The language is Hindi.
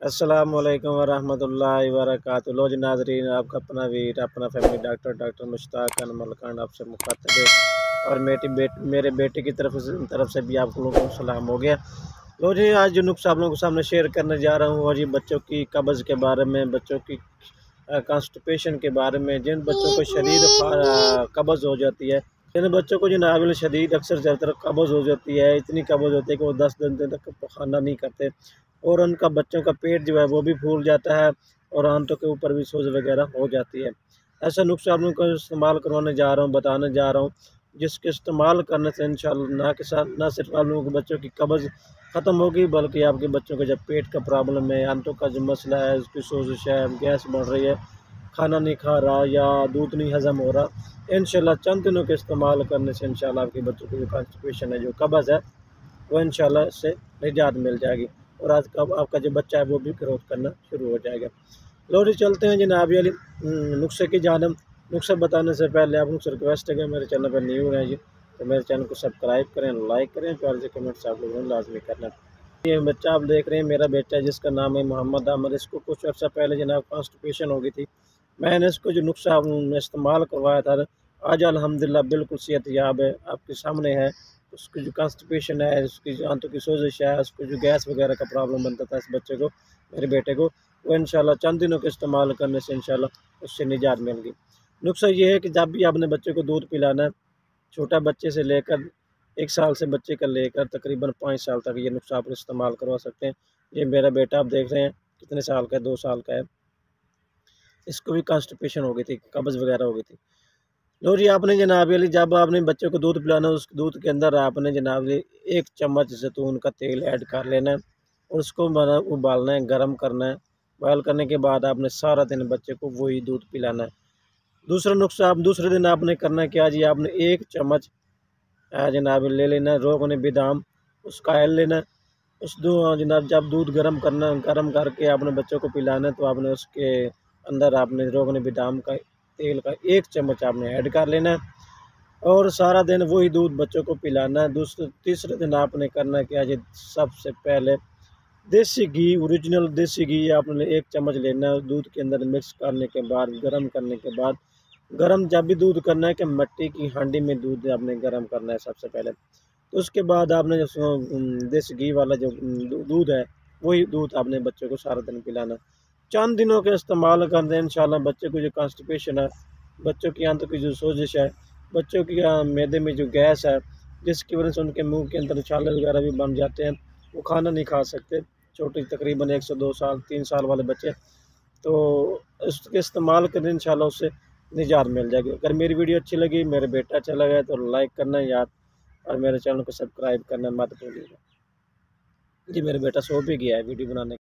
अस्सलामुअलैकुम वरहमतुल्लाहि वबरकातुहू। लो जी नाज़रीन, आपका अपना वीर अपना फैमिली डॉक्टर मुश्ताक मलकान आपसे मुखातिब है और मेरे बेटे की तरफ से भी आप लोगों को सलाम हो गया। लो जी, आज जो नुस्खा आप लोगों के सामने शेयर करने जा रहा हूँ और ये बच्चों की कब्ज़ के बारे में, बच्चों की कॉन्स्टिपेशन के बारे में। जिन बच्चों को शदीद कब्ज़ हो जाती है, जिन बच्चों को जनाब शदीद अक्सर ज़्यादातर कब्ज़ हो जाती है, इतनी कब्ज़ होती है कि वो 10 दिन तक खाना नहीं करते और उनका बच्चों का पेट जो है वो भी फूल जाता है और आंतों के ऊपर भी सोज वगैरह हो जाती है। ऐसा नुस्खा आप लोगों को इस्तेमाल करवाने जा रहा हूँ, बताने जा रहा हूँ, जिसके इस्तेमाल करने से इंशाअल्लाह ना सिर्फ आप लोगों के बच्चों की कब्ज़ ख़त्म होगी, बल्कि आपके बच्चों को जब पेट का प्रॉब्लम है, आंतों का जो मसला है, उसकी सोजिश है, गैस बढ़ रही है, खाना नहीं खा रहा या दूध नहीं हज़म हो रहा, इंशाअल्लाह चंद दिनों के इस्तेमाल करने से इंशाअल्लाह आपके बच्चों की जो कॉन्स्टिपेशन है, जो कब्ज़ है, वो इंशाअल्लाह इससे निजात मिल जाएगी और आज का आपका जो बच्चा है वो भी ग्रोथ करना शुरू हो जाएगा। लो जी, चलते हैं जनाब वाली नुस्खे की जानब। नुस्खा बताने से पहले आप मुझसे रिक्वेस्ट है कि मेरे चैनल पर न्यू हैं जी, तो मेरे चैनल को सब्सक्राइब करें, लाइक करें, प्यार से कमेंट्स आप लोगों ने लाजमी करना। ये बच्चा आप देख रहे हैं, मेरा बेटा है जिसका नाम है मोहम्मद आमर। इसको कुछ अर्सा पहले जनाब कॉन्स्टिपेशन हो गई थी। मैंने इसको जो नुस्खा इस्तेमाल करवाया था, आज अल्हम्दुलिल्लाह बिल्कुल सेहतयाब है, आपके सामने है। उसकी जो कॉन्स्टिपेशन है, उसकी जो आंतों की सोजिश है, उसको जो गैस वगैरह का प्रॉब्लम बनता था इस बच्चे को, मेरे बेटे को, वो इंशाल्लाह चंद दिनों के इस्तेमाल करने से इंशाल्लाह उससे निजात मिल गई। नुस्खा ये है कि जब भी आपने बच्चे को दूध पिलाना है, छोटा बच्चे से लेकर 1 साल से बच्चे का लेकर तकरीबन 5 साल तक ये नुस्खा आप इस्तेमाल करवा सकते हैं। ये मेरा बेटा आप देख रहे हैं कितने साल का है, 2 साल का है। इसको भी कॉन्स्टिपेशन हो गई थी, कब्ज़ वगैरह हो गई थी। लो जी, आपने जनाब अली जब आपने बच्चे को दूध पिलाना है, उस दूध के अंदर आपने जनाब अली 1 चम्मच ज़ैतून का तेल ऐड कर लेना है और उसको उबालना है, गर्म करना है। बॉयल करने के बाद आपने सारा दिन बच्चे को वही दूध पिलाना है। दूसरा नुस्खा आप दूसरे दिन आपने करना है क्या जी, आपने 1 चम्मच जनाब ले लेना है रोगन बादाम, उसका ऑयल लेना है। उस जनाब जब दूध गर्म करके आपने बच्चों को पिलाना है, तो आपने उसके अंदर आपने रोगन बादाम का तेल का 1 चम्मच आपने ऐड कर लेना है और सारा दिन वही दूध बच्चों को पिलाना है। तीसरे दिन आपने करना है क्या जी, सबसे पहले देसी घी, ओरिजिनल देसी घी आपने 1 चम्मच लेना है। दूध के अंदर मिक्स करने के बाद, गर्म करने के बाद, गर्म जब भी दूध करना है कि मिट्टी की हांडी में दूध आपने गर्म करना है सबसे पहले। तो उसके बाद आपने जो देसी घी वाला जो दूध है, वही दूध आपने बच्चों को सारा दिन पिलाना। चंद दिनों के इस्तेमाल कर दें, इंशाल्लाह बच्चे को जो कॉन्स्टिपेशन है, बच्चों की आंतों की जो सोजिश है, बच्चों की मैदे में जो गैस है, जिसकी वजह से उनके मुंह के अंदर छाले वगैरह भी बन जाते हैं, वो खाना नहीं खा सकते। छोटे तकरीबन 1 से 2 साल 3 साल वाले बच्चे, तो इसके इस्तेमाल करें, इंशाल्लाह उससे निजात मिल जाएगी। अगर मेरी वीडियो अच्छी लगी, मेरे बेटा अच्छा लगा तो लाइक करना यार और मेरे चैनल को सब्सक्राइब करना मत भूलिएगा जी। मेरा बेटा सो भी गया है वीडियो बनाने।